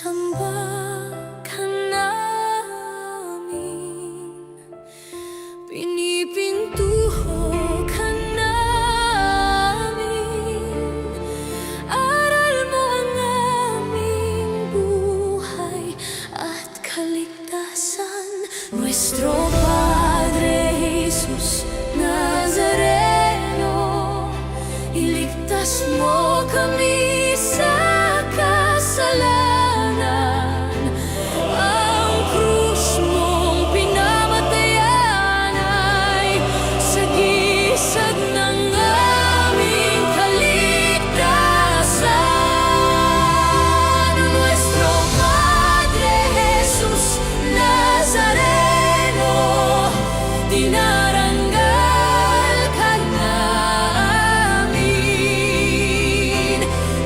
Sinasamba ka namin, pinipintuho ka namin. Aral mo ang aming buhay at kaligtasan. Nuestro Padre Jesus Nazareno, iligtas mo kami sa kasalanan. Ang krus mong pinamatayan ay sagisag ng aming kaligtasan. Nuestro Padre Jesus Nazareno, dinarangal ka namin.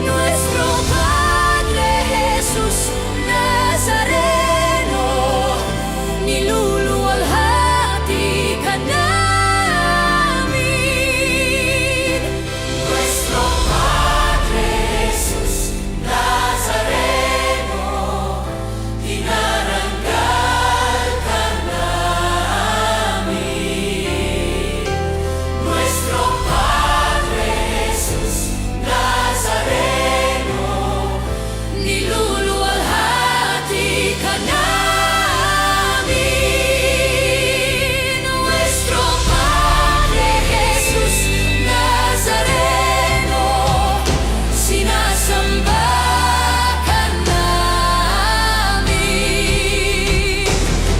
Nuestro Padre Jesus Nazareno, niluluwalhati ka namin. Nuestro Padre Jesus Nazareno, dinarangal ka namin. Nuestro Padre Jesus Nazareno, niluluwalhati ka namin. Nuestro Padre Jesus Nazareno, sinasamba ka namin,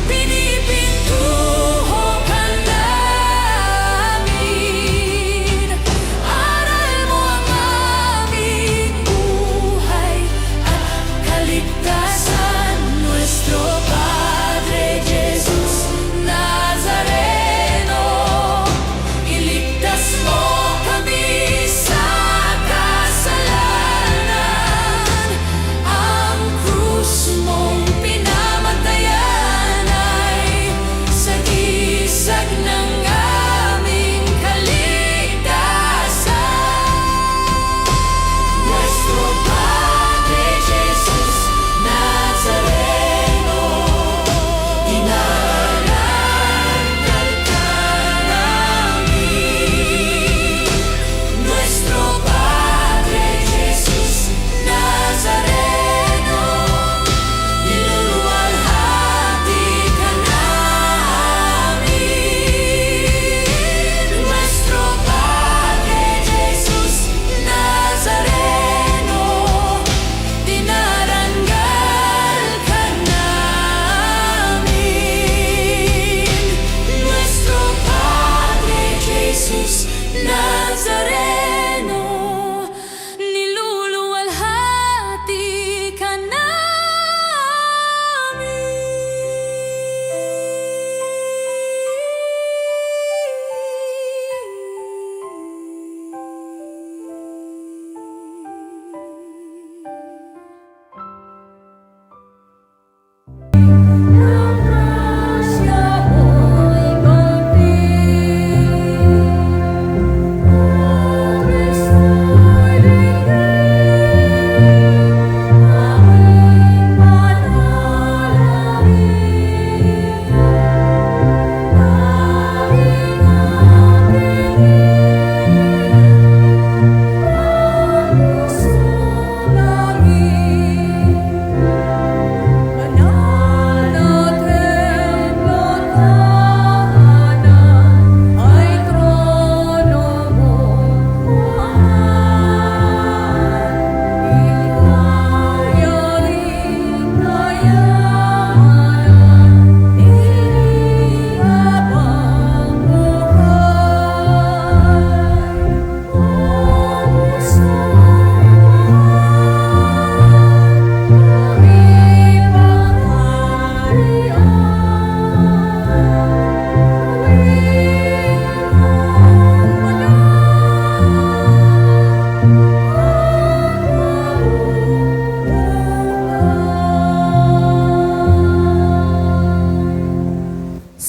pinipintuho ka namin. Aral mo ang aming buhay at kaligtasan. Nuestro Padre Jesus Nazareno, iligtas mo kami sa kasalanan. Ang krus mong pinamatayan ay sagisag ng aming kaligtasan. Nuestro Padre Jesus Nazareno, dinarangal ka namin. Nuestro Padre Jesus Nazareno, niluluwalhati ka namin. Nuestro Padre Jesus Nazareno, dinarangal ka namin. Nuestro Padre Jesus Nazareno, niluluwalhati ka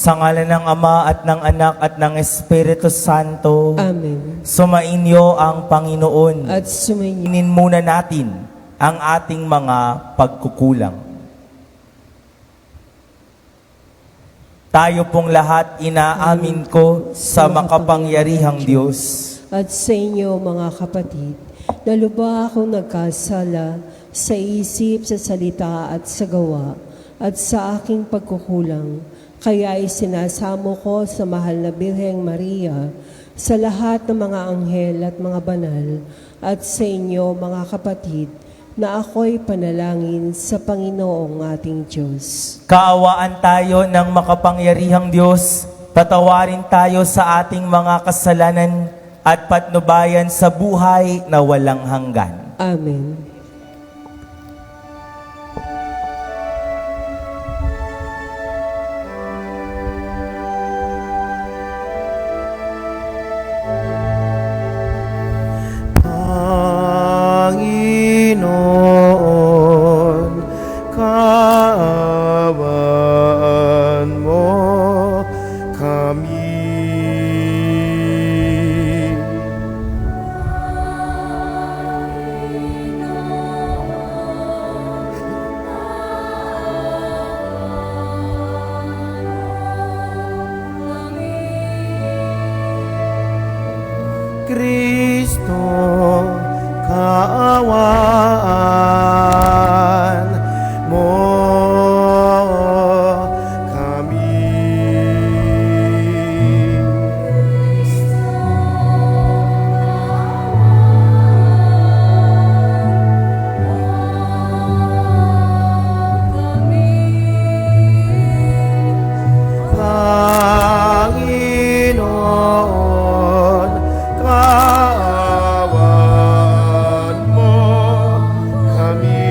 Sa ngalan ng Ama at ng Anak at ng Espiritu Santo. Amen. Sumainyo ang Panginoon. At sumainyo. Inin muna natin ang ating mga pagkukulang. Tayo pong lahat inaamin ko sa makapangyarihang Diyos At sa inyo mga kapatid, na lubha akong nagkasala sa isip, sa salita at sa gawa, at sa aking pagkukulang. Kaya isinasamo ko sa mahal na Birheng Maria, sa lahat ng mga anghel at mga banal, at sa inyo mga kapatid, na ako'y panalangin sa Panginoong ating Diyos. Kaawaan tayo ng makapangyarihang Diyos, patawarin tayo sa ating mga kasalanan at patnubayan sa buhay na walang hanggan. Amen. Panginoon, kaawaan mo kami. Kristo, kaawaan mo kami. Panginoon, kaawaan mo kami.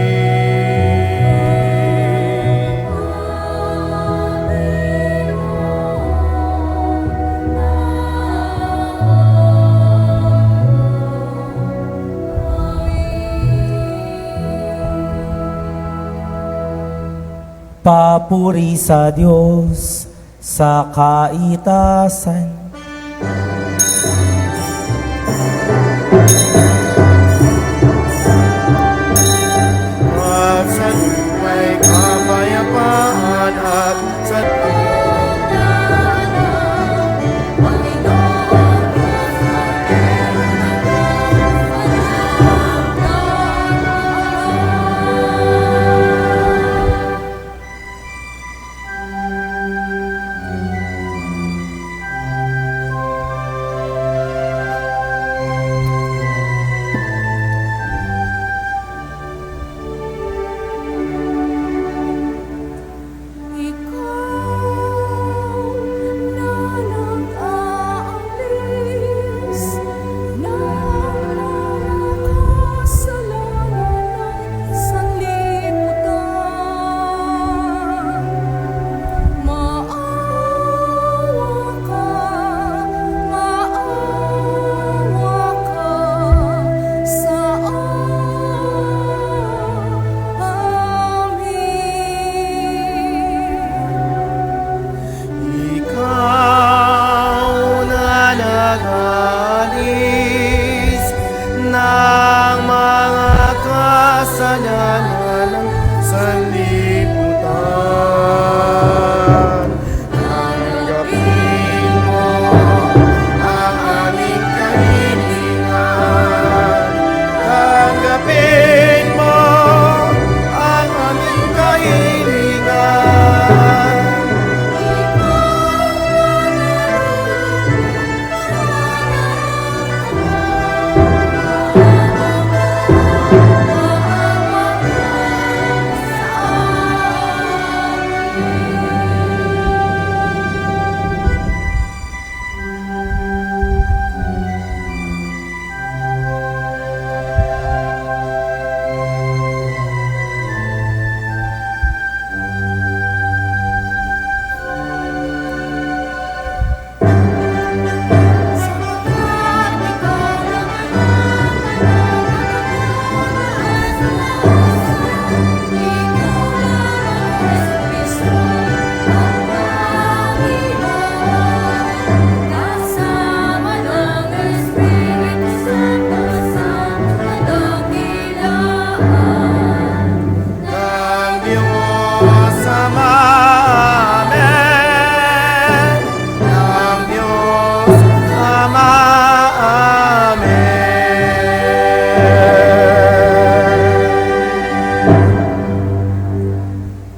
Papuri sa Diyos sa kaitasan. At sa lumay kapayapaan at sa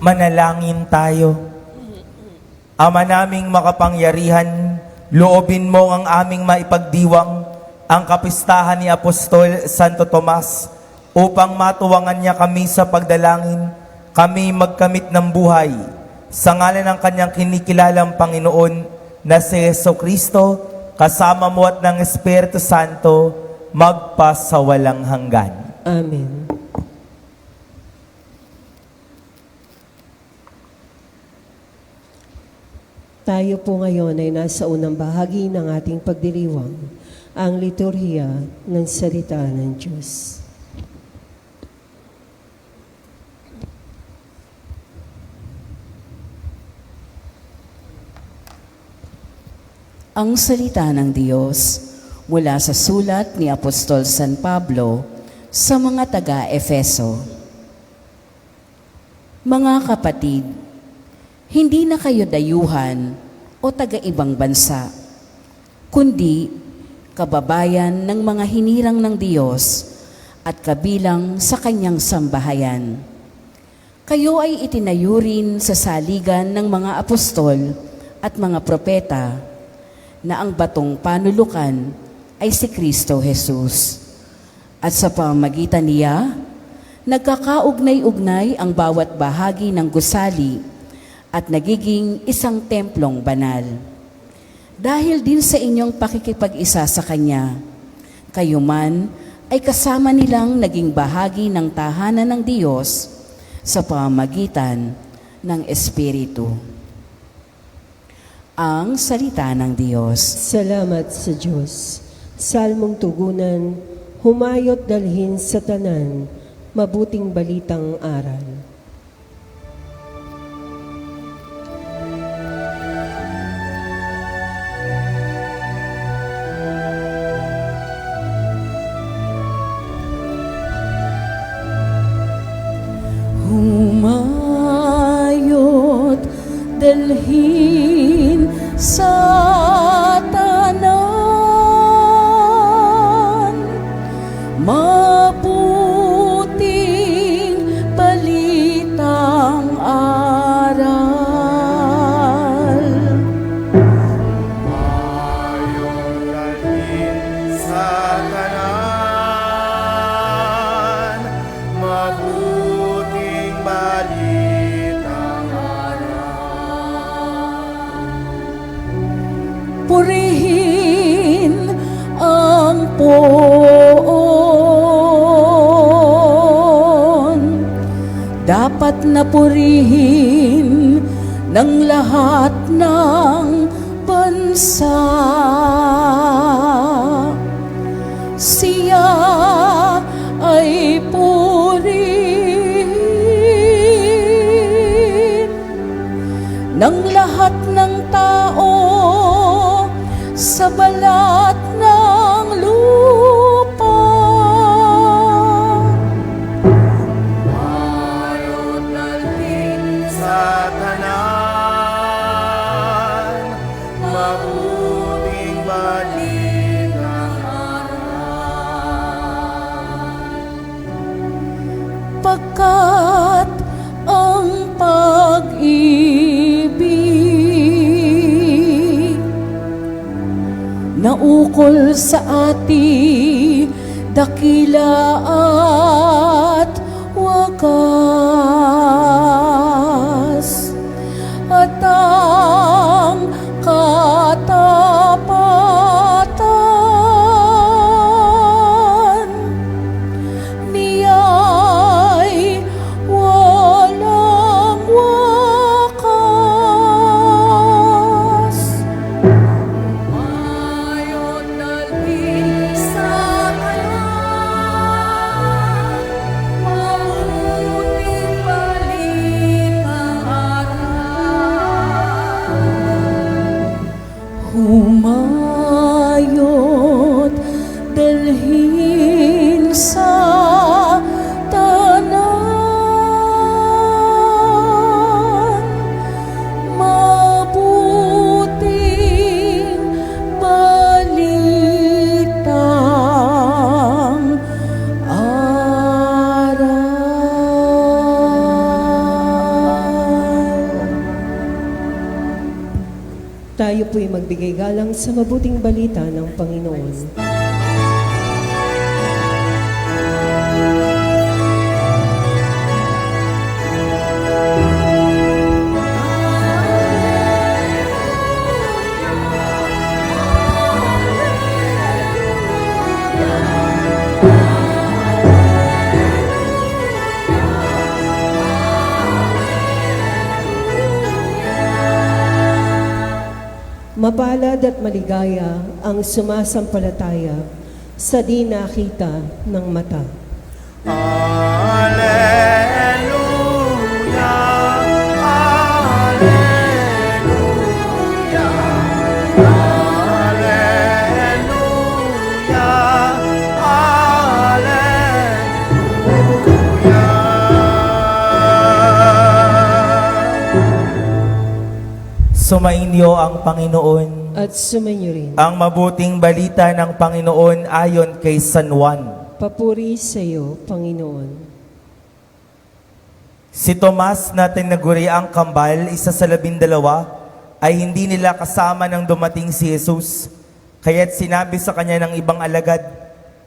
Manalangin tayo. Ama naming makapangyarihan, loobin mo ang aming maipagdiwang ang kapistahan ni Apostol Santo Tomas upang matuwangan niya kami sa pagdalangin, kami magkamit ng buhay sa ngalan ng kanyang kinikilalang Panginoon na si Jesucristo, kasama mo at ng Espiritu Santo, magpasawalang hanggan. Amen. Tayo po ngayon ay nasa unang bahagi ng ating pagdiriwang, ang liturhiya ng salita ng Diyos. Ang salita ng Diyos mula sa sulat ni Apostol San Pablo sa mga taga-Efeso. Mga kapatid, hindi na kayo dayuhan o taga-ibang bansa, kundi kababayan ng mga hinirang ng Diyos at kabilang sa kanyang sambahayan. Kayo ay itinayo rin sa saligan ng mga apostol at mga propeta na ang batong panulukan ay si Kristo Jesus. At sa pamamagitan niya, nagkakaugnay-ugnay ang bawat bahagi ng gusali at nagiging isang templong banal. Dahil din sa inyong pakikipag-isa sa Kanya, kayo man ay kasama nilang naging bahagi ng tahanan ng Diyos sa pamamagitan ng Espiritu. Ang salita ng Diyos. Salamat sa Diyos. Salmong tugunan, humayot dalhin sa tanan, mabuting balitang aral. Humayot dalhin sa tanan, mabuting balitang aral. Ayong dalhin sa kanan, mabuting balitang Purihin ang poon. Dapat na purihin ng lahat ng bansa. Siya ay purihin ng lahat ng tao sa balat ng lupa. Ayong dalhin sa kanan, mabuting balitang Pagkat ang pag-ibig naukol sa ati dakila at wagas, at ang katapatan niya'y walang wakas. Ayot dalhin sa kanan, mabuting Tayo po'y magbigay galang sa mabuting balita ng Panginoon. Mapalad at maligaya ang sumasampalataya sa di nakita ng mata. Alleluia, Alleluia, Alleluia, Alleluia. Sumainyo ang Panginoon. At sumainyo rin. Ang mabuting balita ng Panginoon ayon kay San Juan. Papuri sa iyo, Panginoon. Si Tomas na tinaguriang kambal, isa sa 12, ay hindi nila kasama nang dumating si Jesus. Kaya't sinabi sa kanya ng ibang alagad,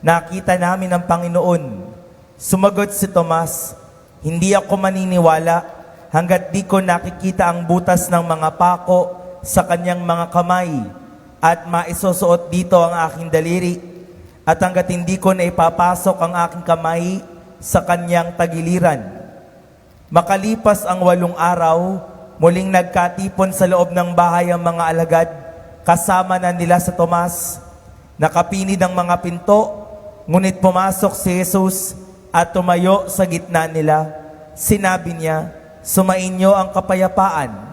"Nakita namin ang Panginoon." Sumagot si Tomas, "Hindi ako maniniwala hanggat di ko nakikita ang butas ng mga pako sa kanyang mga kamay at maisusuot dito ang aking daliri at hanggat hindi ko na ipapasok ang aking kamay sa kanyang tagiliran." Makalipas ang 8 araw, muling nagkatipon sa loob ng bahay ang mga alagad kasama na nila sa Tomas. Nakapinid ang mga pinto, ngunit pumasok si Jesus at tumayo sa gitna nila. Sinabi niya, "Sumainyo ang kapayapaan."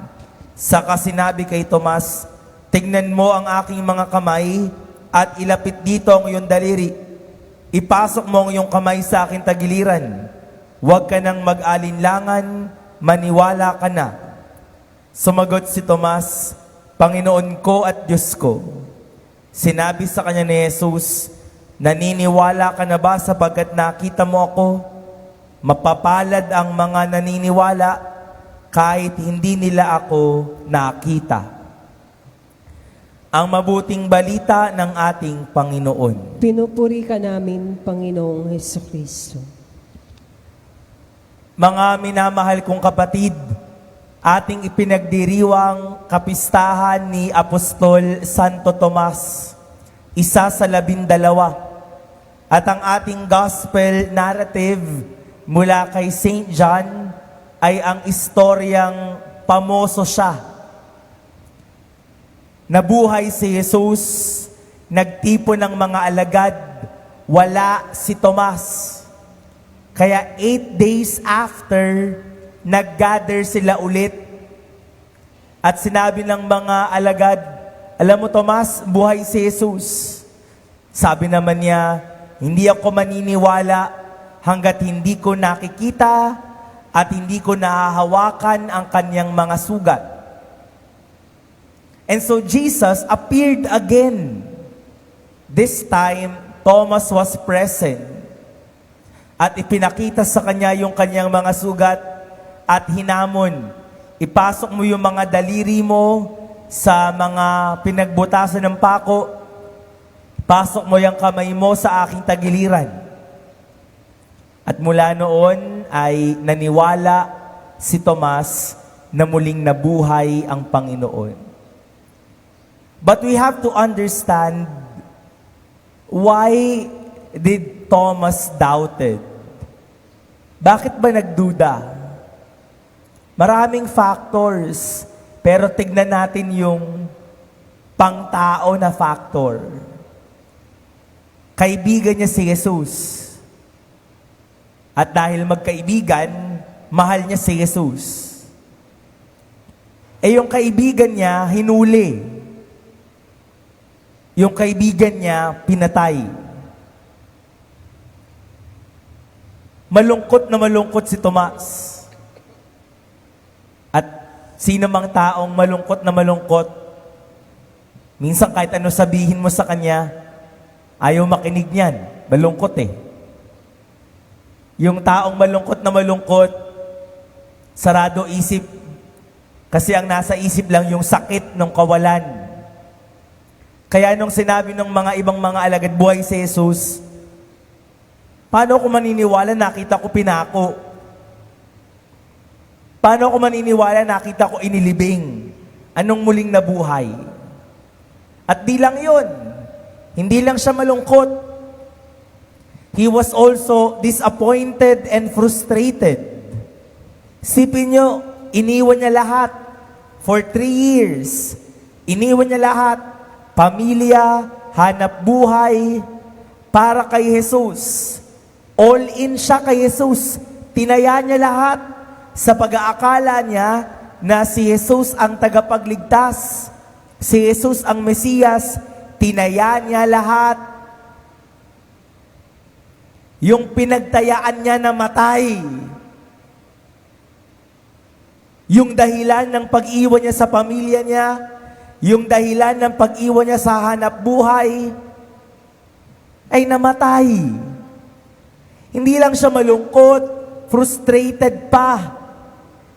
Saka sinabi kay Tomas, "Tignan mo ang aking mga kamay at ilapit dito ang iyong daliri. Ipasok mo ang iyong kamay sa aking tagiliran. Huwag ka nang mag-alinlangan, maniwala ka na." Sumagot si Tomas, "Panginoon ko at Diyos ko." Sinabi sa kanya ni Jesus, "Naniniwala ka na ba sapagkat nakita mo ako? Mapapalad ang mga naniniwala kahit hindi nila ako nakita." Ang mabuting balita ng ating Panginoon. Pinupuri ka namin, Panginoong Hesukristo. Mga minamahal kong kapatid, ating ipinagdiriwang kapistahan ni Apostol Santo Tomas, isa sa 12. At ang ating gospel narrative mula kay St. John ay ang istoryang pamoso siya. Nabuhay si Jesus, nagtipon ng mga alagad, wala si Tomas. Kaya 8 days after, nag-gather sila ulit. At sinabi ng mga alagad, "Alam mo Tomas, buhay si Jesus." Sabi naman niya, "Hindi ako maniniwala hanggat hindi ko nakikita at hindi ko nahahawakan ang kanyang mga sugat." And so Jesus appeared again. This time, Thomas was present. At ipinakita sa kanya yung kanyang mga sugat at hinamon, "Ipasok mo yung mga daliri mo sa mga pinagbutasan ng pako. Pasok mo yung kamay mo sa aking tagiliran." At mula noon ay naniwala si Tomas na muling nabuhay ang Panginoon. But we have to understand, why did Thomas doubted? Bakit ba nagduda? Maraming factors, pero tignan natin yung pangtao na factor. Kaibigan niya si Jesus. At dahil magkaibigan, mahal niya si Jesus. Yung kaibigan niya, hinuli. Yung kaibigan niya, pinatay. Malungkot na malungkot si Tomas. At sino mang taong malungkot na malungkot, minsan kahit ano sabihin mo sa kanya, ayaw makinig niyan. Malungkot eh. Yung taong malungkot na malungkot, sarado isip, Kasi ang nasa isip lang yung sakit ng kawalan. Kaya nung sinabi ng mga ibang mga alagad buhay si Jesus, paano ako maniniwala nakita ko pinako? Paano ako maniniwala nakita ko inilibing? Anong muling nabuhay? At di lang yun, hindi lang siya malungkot. He was also disappointed and frustrated. Sipin nyo, iniwan niya lahat for 3 years. Iniwan niya lahat, pamilya, hanap buhay, para kay Jesus. All in siya kay Jesus. Tinaya niya lahat sa pag-aakala niya na si Jesus ang tagapagligtas. Si Jesus ang Mesiyas. Tinaya niya lahat. Yung pinagtayaan niya na matay. Yung dahilan ng pag-iwan niya sa pamilya niya, yung dahilan ng pag-iwan niya sa hanap buhay, ay namatay. Hindi lang siya malungkot, frustrated pa,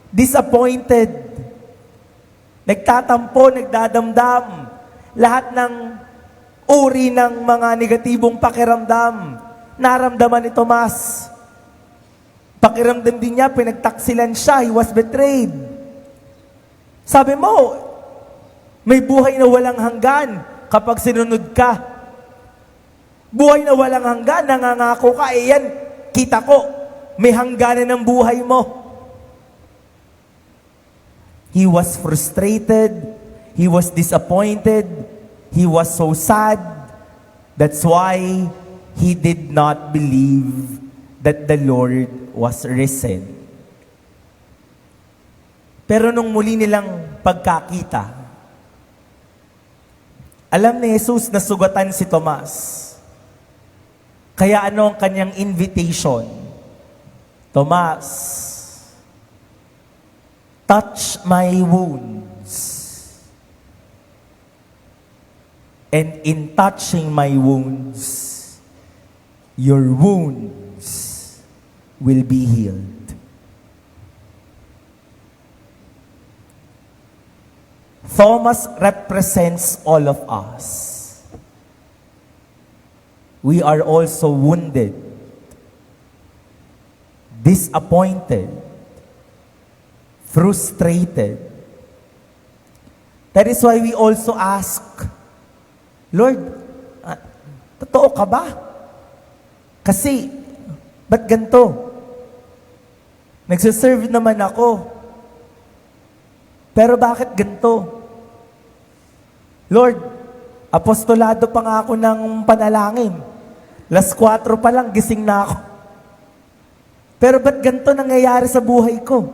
disappointed, nagtatampo, nagdadamdam, lahat ng uri ng mga negatibong pakiramdam, naramdaman ni Tomas. Pakiramdam din niya, pinagtaksilan siya, he was betrayed. Sabi mo, may buhay na walang hanggan kapag sinunod ka. Buhay na walang hanggan, nangangako ka, yan, kita ko, may hangganan ng buhay mo. He was frustrated, he was disappointed, he was so sad. That's why he did not believe that the Lord was risen. Pero nung muli nilang pagkakita, alam ni Jesus na sugatan si Tomas. Kaya ano ang kanyang invitation? Tomas, touch my wounds. And in touching my wounds, your wounds will be healed. Thomas represents all of us. We are also wounded, disappointed, frustrated. That is why we also ask, Lord, totoo ka ba? Kasi, ba't ganito? Nagsiserve naman ako. Pero bakit ganito? Lord, apostolado pa nga ako ng panalangin. 4:00 pa lang, gising na ako. Pero ba't ganito nangyayari sa buhay ko?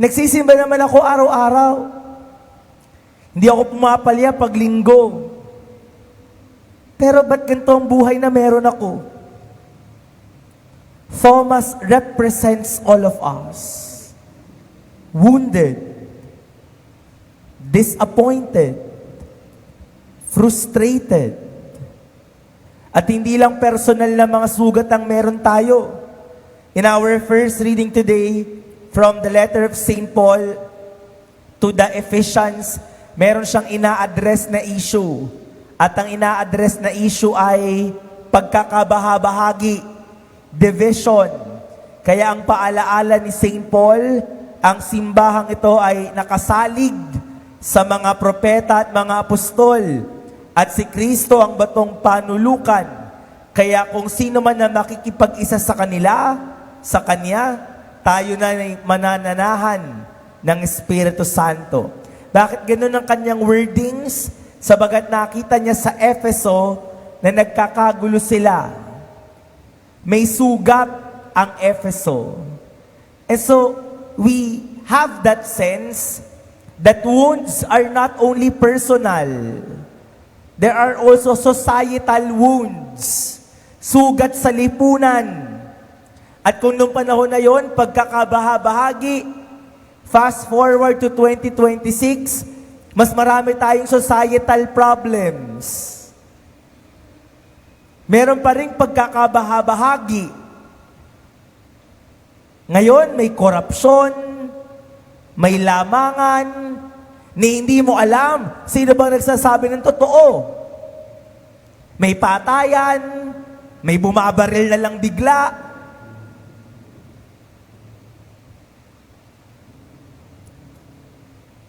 Nagsisimba naman ako araw-araw. Hindi ako pumapalya pag linggo. Pero ba't ganito ang buhay na meron ako? Thomas represents all of us. Wounded, disappointed, frustrated. At hindi lang personal na mga sugat ang meron tayo. In our first reading today, from the letter of St. Paul to the Ephesians, meron siyang ina-address na issue. At ang ina-address na issue ay pagkakabahabahagi, division. Kaya ang paalaala ni St. Paul, ang simbahang ito ay nakasalig sa mga propeta at mga apostol. At si Kristo ang batong panulukan. Kaya kung sino man na makikipag-isa sa kanila, sa Kanya, tayo na manananahan ng Espiritu Santo. Bakit ganun ang kanyang wordings? Sabagat nakita niya sa Efeso na nagkakagulo sila. May sugat ang Efeso. And so, we have that sense that wounds are not only personal. There are also societal wounds. Sugat sa lipunan. At kung nung panahon na yon, pagkakabahabahagi, fast forward to 2026, mas marami tayong societal problems. Meron pa rin pagkakabahabahagi. Ngayon, may korupsyon, may lamangan, ni hindi mo alam sino bang nagsasabi ng totoo. May patayan, may bumabaril na lang bigla.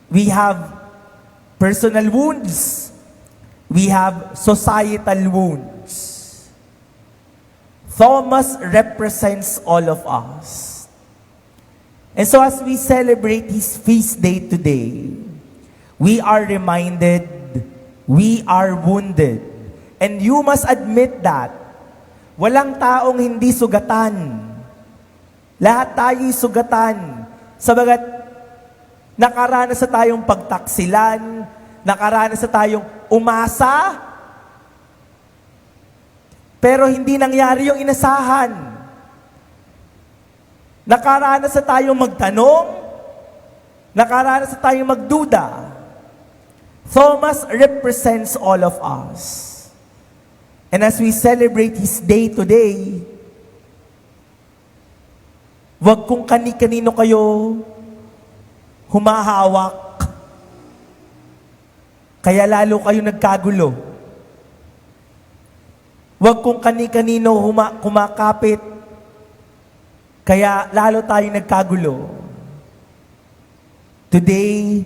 We have personal wounds. We have societal wounds. Thomas represents all of us. And so as we celebrate his feast day today, we are reminded we are wounded. And you must admit that. Walang taong hindi sugatan. Lahat tayo'y sugatan. Sabagat nakaranas na tayong pagtaksilan, nakaranas na tayong umasa, pero hindi nangyari yung inasahan. Nakaranas na tayong magtanong, nakaranas na tayong magduda. Thomas represents all of us. And as we celebrate his day today, wag kung kani-kanino kayo humahawak, kaya lalo kayo nagkagulo. Wag kung kani-kanino kumakapit, kaya lalo tayo nagkagulo. Today,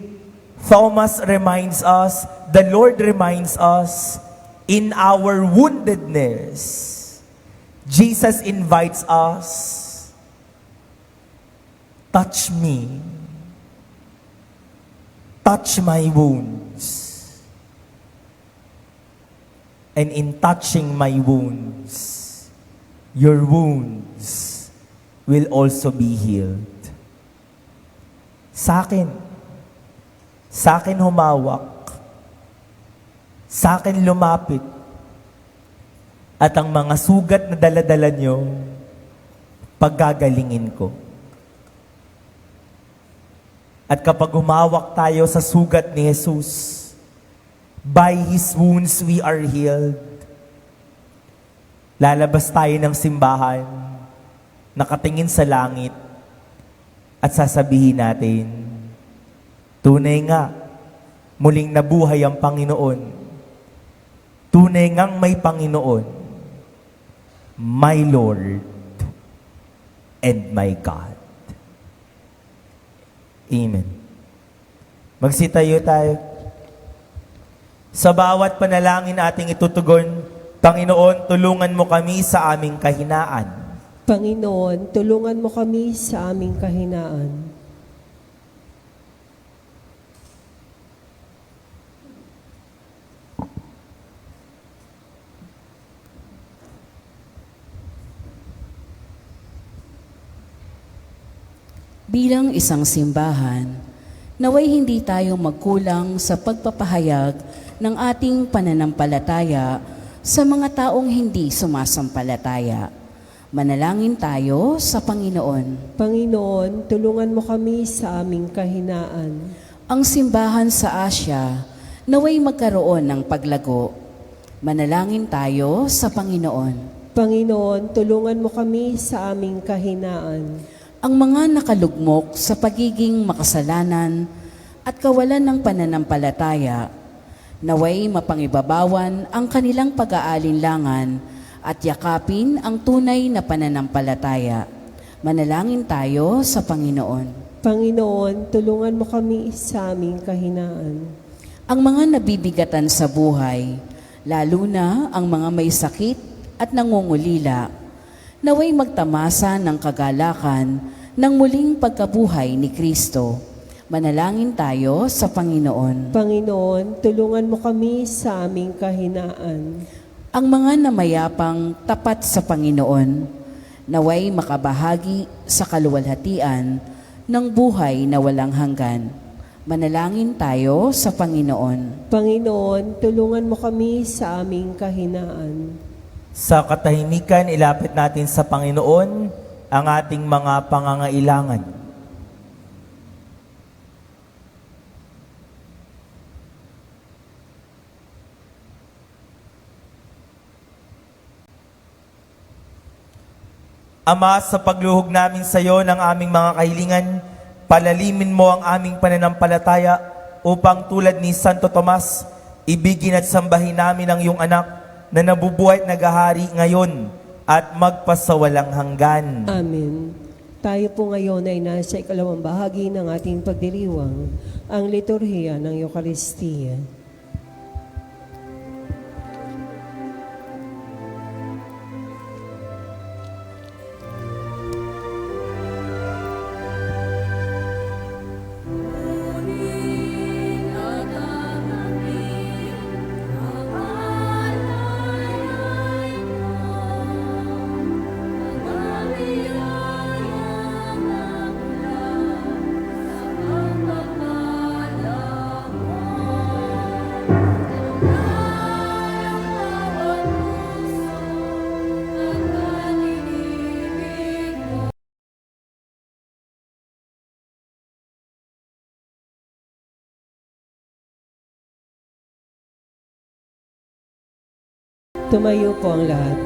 Thomas reminds us, the Lord reminds us, in our woundedness, Jesus invites us, touch me, touch my wounds. And in touching my wounds, your wounds will also be healed. Sa akin humawak, sa akin lumapit, at ang mga sugat na dala-dala nyo, paggagalingin ko. At kapag humawak tayo sa sugat ni Jesus, by His wounds we are healed. Lalabas tayo ng simbahan, nakatingin sa langit, at sasabihin natin, tunay nga, muling nabuhay ang Panginoon. Tunay ngang may Panginoon, my Lord and my God. Amen. Magsitayo tayo. Sa bawat panalangin ating itutugon, Panginoon, tulungan mo kami sa aming kahinaan. Panginoon, tulungan mo kami sa aming kahinaan. Bilang isang simbahan, naway hindi tayo magkulang sa pagpapahayag ng ating pananampalataya sa mga taong hindi sumasampalataya. Manalangin tayo sa Panginoon. Panginoon, tulungan mo kami sa aming kahinaan. Ang simbahan sa Asya, naway magkaroon ng paglago. Manalangin tayo sa Panginoon. Panginoon, tulungan mo kami sa aming kahinaan. Ang mga nakalugmok sa pagiging makasalanan at kawalan ng pananampalataya, naway mapangibabawan ang kanilang pag-aalinlangan at yakapin ang tunay na pananampalataya. Manalangin tayo sa Panginoon. Panginoon, tulungan mo kami sa aming kahinaan. Ang mga nabibigatan sa buhay, lalo na ang mga may sakit at nangungulila, naway magtamasa ng kagalakan ng muling pagkabuhay ni Kristo. Manalangin tayo sa Panginoon. Panginoon, tulungan mo kami sa aming kahinaan. Ang mga namayapang tapat sa Panginoon, naway makabahagi sa kaluwalhatian ng buhay na walang hanggan. Manalangin tayo sa Panginoon. Panginoon, tulungan mo kami sa aming kahinaan. Sa katahimikan, ilapit natin sa Panginoon ang ating mga pangangailangan. Ama, sa pagluhog namin sa iyo ng aming mga kahilingan, Palalimin mo ang aming pananampalataya upang tulad ni Santo Tomas, ibigin at sambahin namin ang iyong anak na nabubuhay at naghahari ngayon at magpasawalang hanggan. Amen. Tayo po ngayon ay nasa ikalawang bahagi ng ating pagdiriwang, ang liturhiya ng Eucharistia. Ngunit nagkakapit ang alalay mo, ang biyayang nagmula sa pagpapala mo. Ang bawat puso at pag-ibig mo. Tumayo po ang lahat.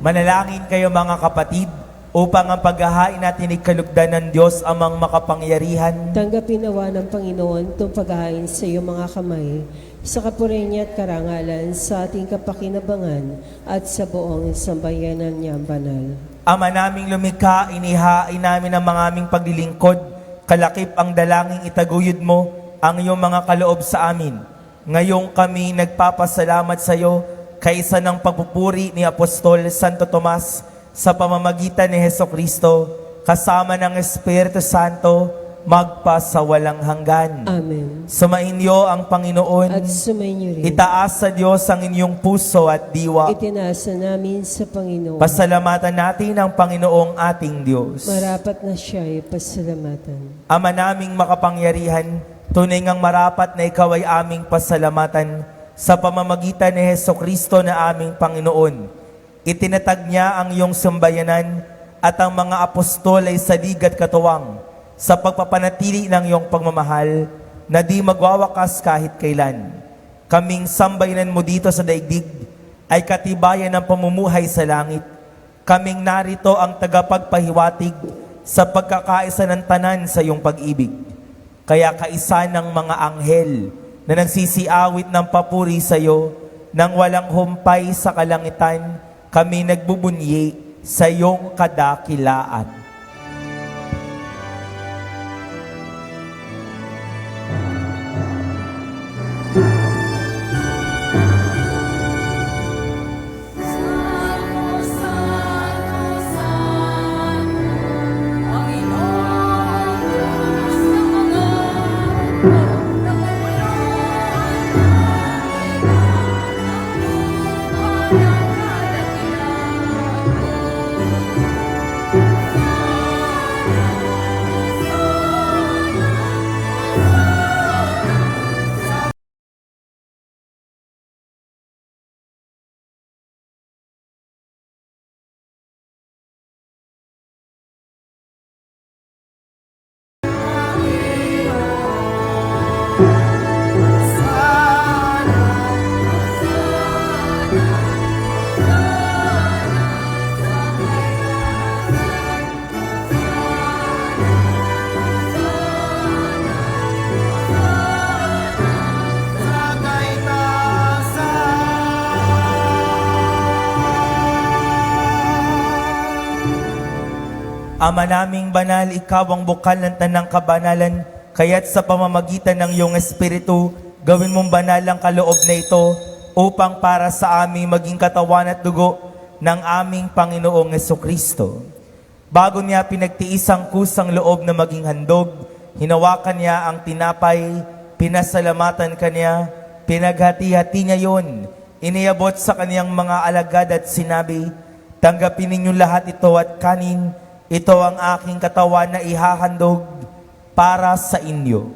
Manalangin kayo mga kapatid, upang ang paghahain natin ay kalugdan ng Diyos amang makapangyarihan. Tanggapin nawa ng Panginoon itong paghahain sa iyong mga kamay, sa kapurinya at karangalan, sa ating kapakinabangan at sa buong sambayanan niyang banal. Ama naming lumikha, inihain namin ang mga aming paglilingkod. Kalakip ang dalangin itaguyod mo ang iyong mga kaloob sa amin. Ngayong kami nagpapasalamat sa iyo kaysa ng pagpupuri ni Apostol Santo Tomas sa pamamagitan ni Hesukristo kasama ng Espiritu Santo magpasawalang hanggan. Amen. Sumainyo ang Panginoon. At sumainyo rin. Itaas sa Diyos ang inyong puso at diwa. Itinasa namin sa Panginoon. Pasalamatan natin ang Panginoong ating Diyos. Marapat na siya ay pasalamatan. Ama naming makapangyarihan, tunay ngang marapat na ikaw ay aming pasalamatan sa pamamagitan ni Hesukristo na aming Panginoon. Itinatag niya ang iyong sambayanan at ang mga apostol ay salig at katuwang sa pagpapanatili ng iyong pagmamahal na di magwawakas kahit kailan. Kaming sambayanan mo dito sa daigdig ay katibayan ng pamumuhay sa langit. Kaming narito ang tagapagpahiwatig sa pagkakaisa ng tanan sa iyong pag-ibig. Kaya kaisa ng mga anghel na nagsisiawit ng papuri sa iyo nang walang humpay sa kalangitan, kami nagbubunyi sa iyong kadakilaan. Santo, Santo, Santo, Panginoon Diyos ng mga hukbo, napupuluan namin ang lupa ng kadakilaan mo. Ama naming banal, ikaw ang bukal ng tanang kabanalan, kaya't sa pamamagitan ng iyong Espiritu, gawin mong banal ang kaloob na ito upang para sa aming maging katawan at dugo ng aming Panginoong Hesukristo. Bago niya pinagtiis ang kusang loob na maging handog, hinawakan niya ang tinapay, pinasalamatan kanya, pinaghati-hati niya yon, iniabot sa kaniyang mga alagad at sinabi, "Tanggapin ninyo lahat ito at kanin, ito ang aking katawan na ihahandog para sa inyo."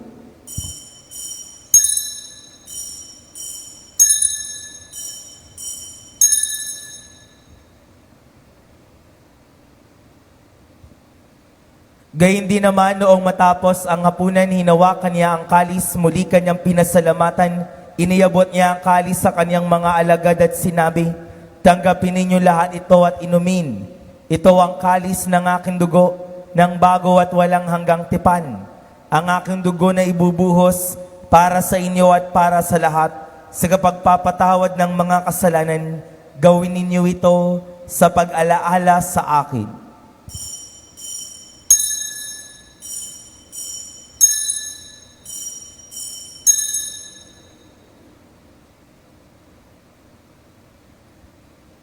Gayun din naman noong matapos ang hapunan, hinawakan niya ang kalis, muli kanyang pinasalamatan, iniabot niya ang kalis sa kanyang mga alagad at sinabi, "Tanggapin ninyo lahat ito at inumin. Ito ang kalis ng aking dugo ng bago at walang hanggang tipan. Ang aking dugo na ibubuhos para sa inyo at para sa lahat sa kapagpapatawad ng mga kasalanan. Gawin ninyo ito sa pag-alaala sa akin.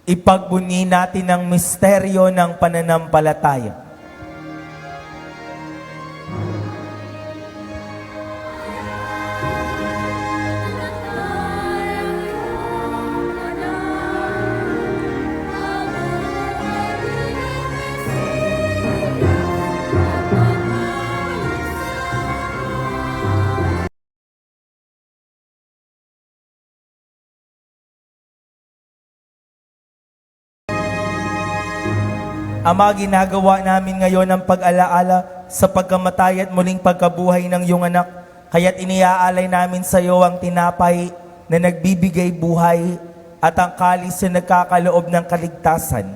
Ipagbunyi natin ang misteryo ng pananampalataya. Ama, ginagawa namin ngayon ang pag-alaala sa pagkamatay at muling pagkabuhay ng iyong anak. Kaya't iniaalay namin sa iyo ang tinapay na nagbibigay buhay at ang kalis na nagkakaloob ng kaligtasan.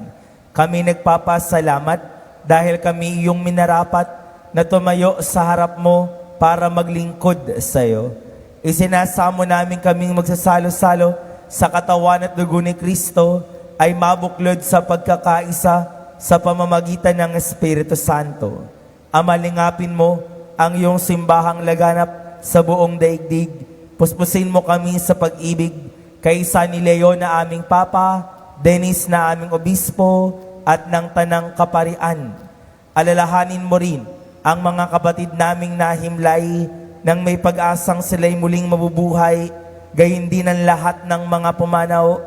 Kami nagpapasalamat dahil kami iyong minarapat na tumayo sa harap mo para maglingkod sa iyo. Isinasamo namin kaming magsasalo-salo sa katawan at dugo ni Kristo ay mabuklod sa pagkakaisa sa pamamagitan ng Espiritu Santo. Amalingapin mo ang iyong simbahang laganap sa buong daigdig. Puspusin mo kami sa pag-ibig kay San Leo na aming Papa, Dennis na aming Obispo, at ng Tanang Kaparian. Alalahanin mo rin ang mga kapatid naming nahimlay nang may pag-asang sila'y muling mabubuhay, gayon din ang lahat ng mga pumanaw.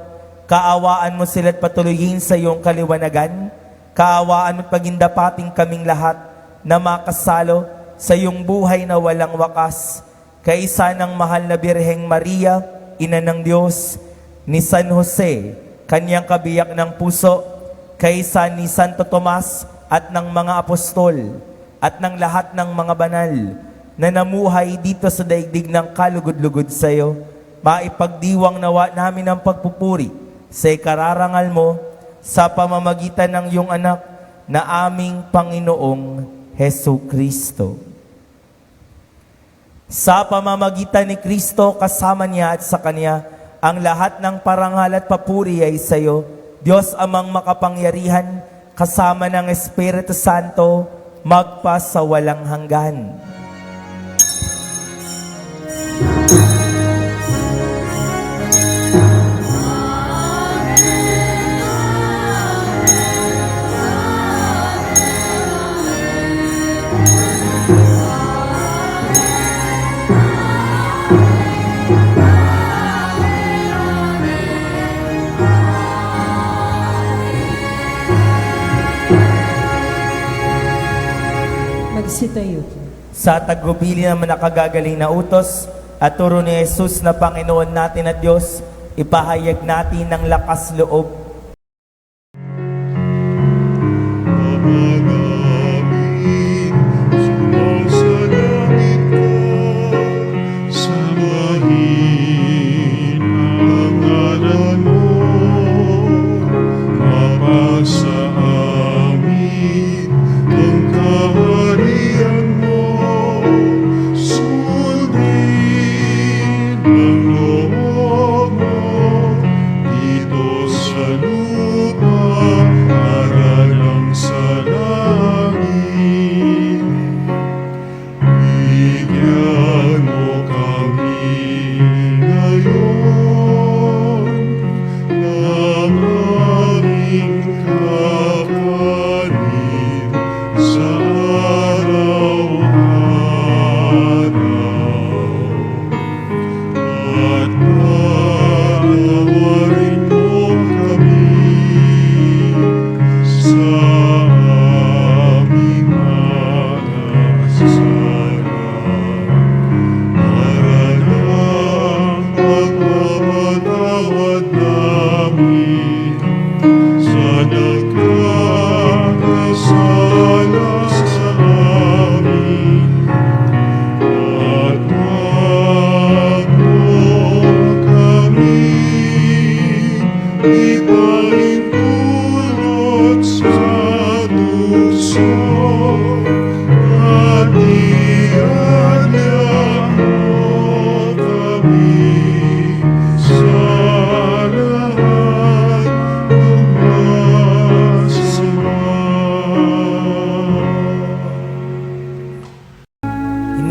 Kaawaan mo sila't patuloyin sa iyong kaliwanagan. Kaawaan at pagindapating kaming lahat na makasalo sa iyong buhay na walang wakas. Kaisa ng mahal na Birheng Maria, Ina ng Diyos, ni San Jose, kanyang kabiyak ng puso, kaisa ni Santo Tomas at ng mga apostol, at ng lahat ng mga banal na namuhay dito sa daigdig ng kalugod-lugod sa iyo, maipagdiwang nawa namin ang pagpupuri sa ikararangal mo sa pamamagitan ng iyong anak na aming Panginoong Hesu Kristo. Sa pamamagitan ni Kristo, kasama niya at sa Kanya, ang lahat ng parangal at papuri ay sa iyo, Diyos Amang makapangyarihan, kasama ng Espiritu Santo, magpa sa walang hanggan. Magsitayo po. Sa tagubilin naman nakagagaling na utos at turo ni Jesus na Panginoon natin at Diyos, ipahayag natin ng lakas loob. Mamanapin, sumasalangit ka, samahin ang ngalan mo, mapasa amin ang kaharian mo, sundin ang loob mo, dito sa lupa, para lang sa lahat.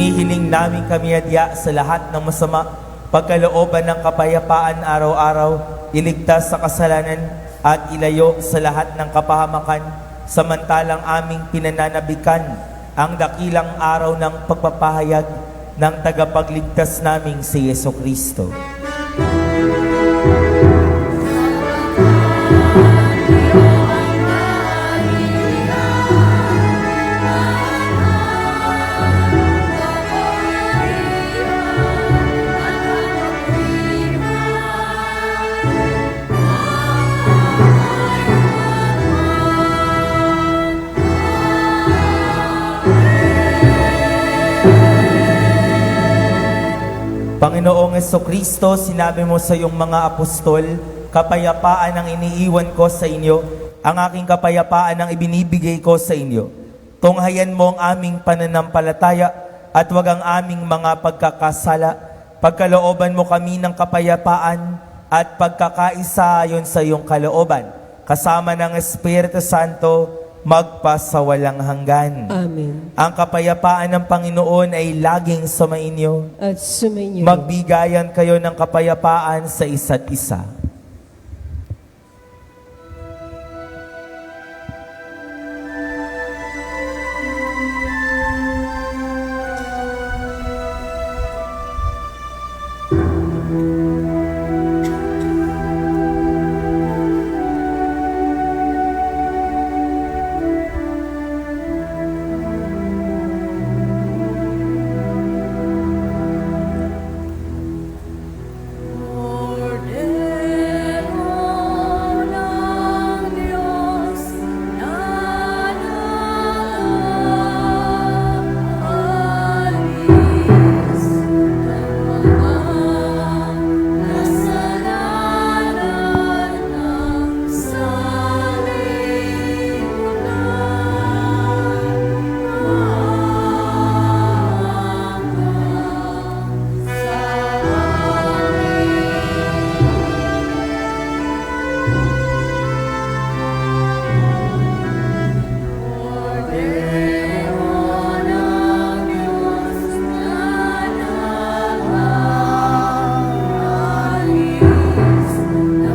Hinihiling namin kami adya sa lahat ng masama, pagkalooban ng kapayapaan araw-araw, iligtas sa kasalanan at ilayo sa lahat ng kapahamakan, samantalang aming pinananabikan ang dakilang araw ng pagpapahayag ng tagapagligtas naming si Yeso Kristo. Panginoong Jesucristo, sinabi mo sa iyong mga apostol, kapayapaan ang iniiwan ko sa inyo, ang aking kapayapaan ang ibinibigay ko sa inyo. Tunghayan mo ang aming pananampalataya at wag ang aming mga pagkakasala. Pagkalooban mo kami ng kapayapaan at pagkakaisa ayon sa iyong kalooban, kasama ng Espiritu Santo, magpasawalang hanggan. Amen. Ang kapayapaan ng Panginoon ay laging sumainyo. At sumainyo. Magbigayan kayo ng kapayapaan sa isa't isa. Cordero ng Diyos na nag-aalis ng mga kasalanan ng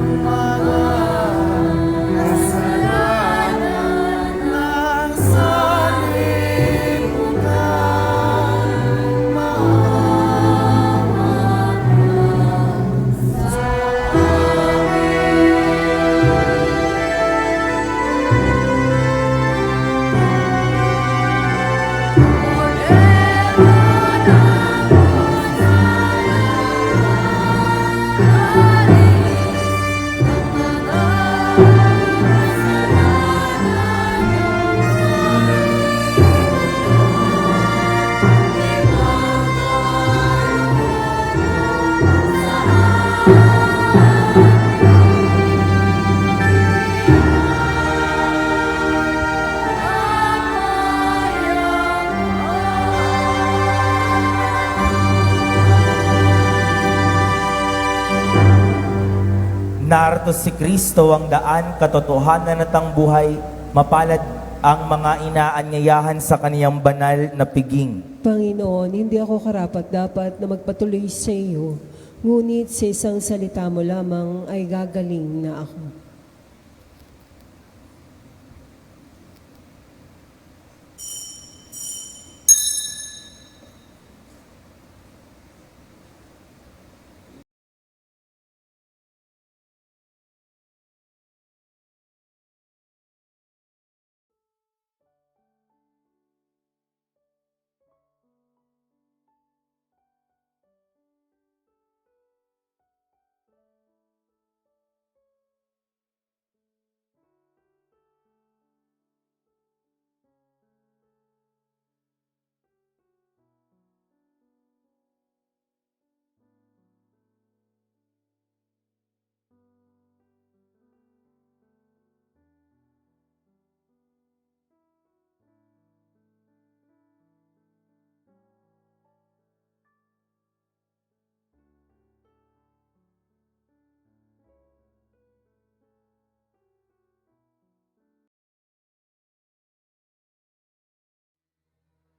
Narito si Kristo ang daan, katotohanan at ang buhay, mapalad ang mga inaanyayahan sa kaniyang banal na piging. Panginoon, hindi ako karapat-dapat na magpatuloy sa iyo, ngunit sa isang salita mo lamang ay gagaling na ako.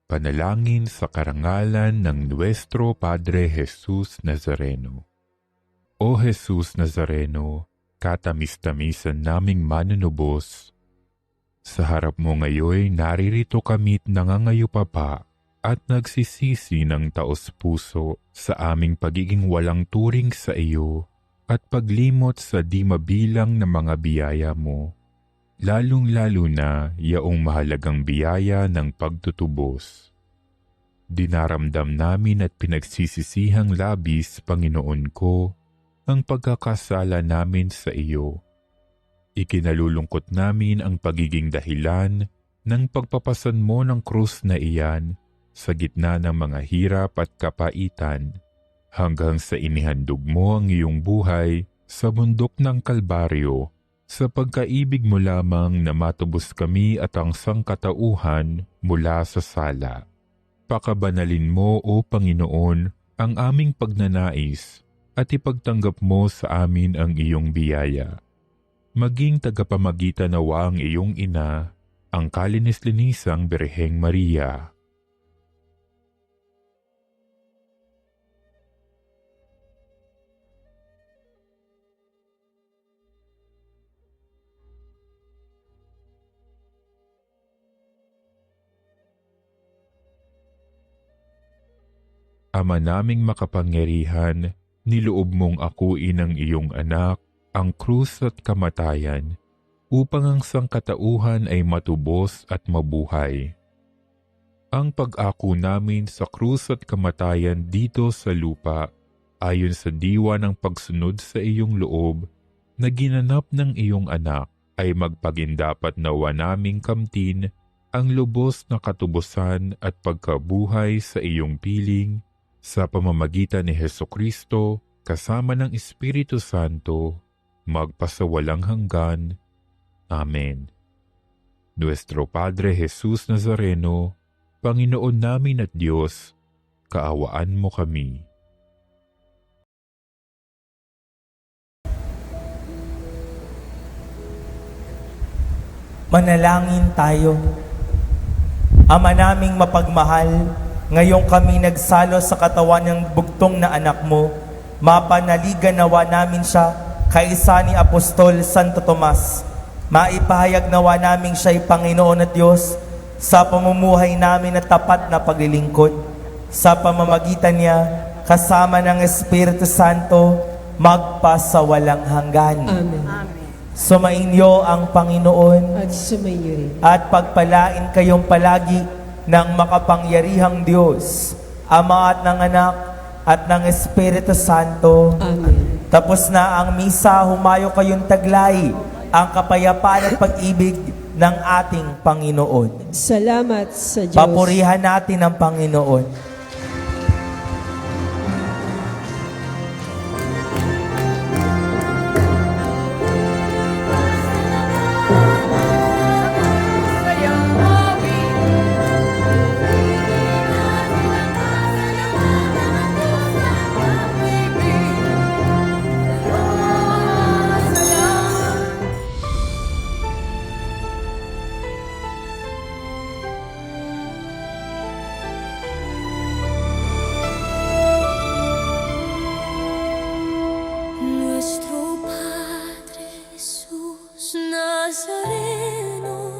Panalangin sa karangalan ng Nuestro Padre Jesus Nazareno. O Jesus Nazareno, katamis-tamisan naming manunubos, sa harap mo ngayon naririto kami't nangangayupapa at nagsisisi ng taos-puso sa aming pagiging walang turing sa iyo at paglimot sa di mabilang na mga biyaya mo, lalong-lalo na yaong mahalagang biyaya ng pagtutubos. Dinaramdam namin at pinagsisisihang labis, Panginoon ko, ang pagkakasala namin sa iyo. Ikinalulungkot namin ang pagiging dahilan ng pagpapasan mo ng krus na iyan sa gitna ng mga hirap at kapaitan hanggang sa inihandog mo ang iyong buhay sa bundok ng Kalbaryo sa pagkaibig mo lamang na matubos kami at ang sangkatauhan mula sa sala. Pakabanalin mo, O Panginoon, ang aming pagnanais at ipagtanggap mo sa amin ang iyong biyaya. Maging tagapamagitan nawa ang iyong ina, ang kalinis-linisang Birheng Maria. Ama naming makapangyarihan, niloob mong akuin ang iyong anak, ang krus at kamatayan, upang ang sangkatauhan ay matubos at mabuhay. Ang pag-ako namin sa krus at kamatayan dito sa lupa, ayon sa diwa ng pagsunod sa iyong loob, na ginanap ng iyong anak, ay magpagindapat nawa naming kamtin ang lubos na katubusan at pagkabuhay sa iyong piling, sa pamamagitan ni Hesukristo, kasama ng Espiritu Santo, magpasawalang hanggan. Amen. Nuestro Padre Jesus Nazareno, Panginoon namin at Diyos, kaawaan mo kami. Manalangin tayo. Ama naming mapagmahal, ngayong kami nagsalo sa katawan ng bugtong na anak mo, mapanaligan nawa namin siya kaisa ni Apostol Santo Tomas. Maipahayag nawa namin siya'y Panginoon at Diyos sa pamumuhay namin na tapat na paglilingkod. Sa pamamagitan niya, kasama ng Espiritu Santo, magpasawalang hanggan. Amen. Sumainyo ang Panginoon At sumainyo rin. at pagpalain kayong palagi ng makapangyarihang Diyos, Ama at ng Anak at ng Espiritu Santo. Amen. Tapos na ang misa, humayo kayong taglay ang kapayapaan at pag-ibig ng ating Panginoon. Salamat sa Diyos. Papurihan natin ang Panginoon. Nuestro Padre Jesús Nazareno,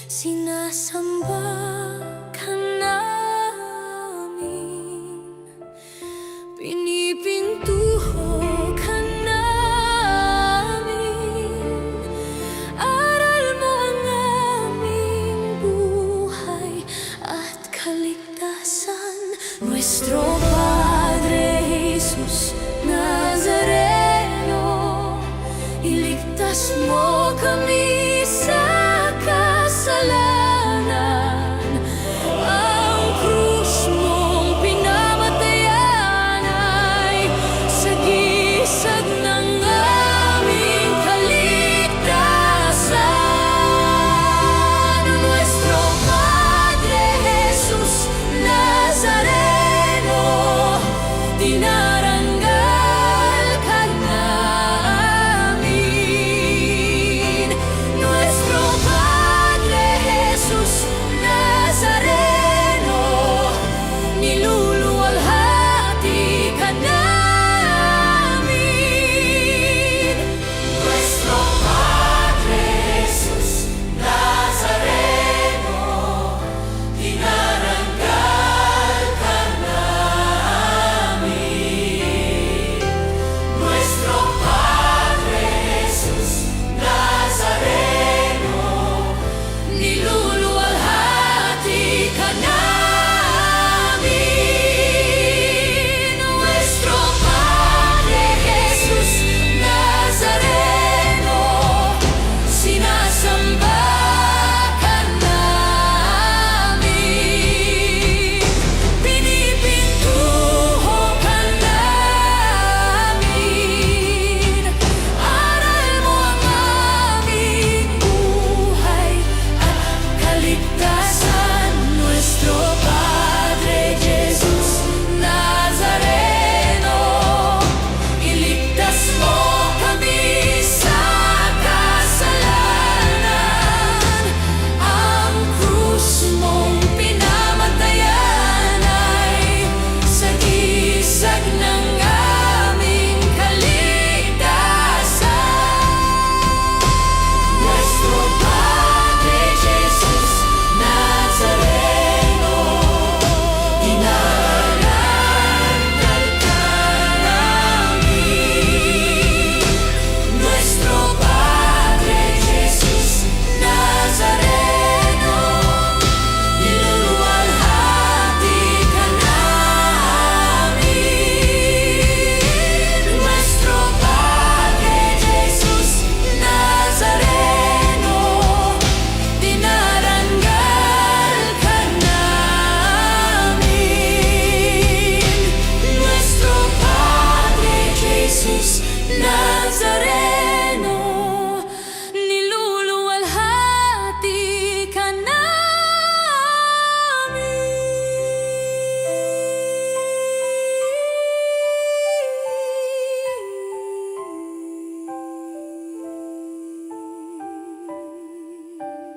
sinasamba ka namin, pinipintuho ka namin, aral mo ang aming buhay at kaligtasan. Nuestro Padre Jesus Nazareno, iligtas mo kami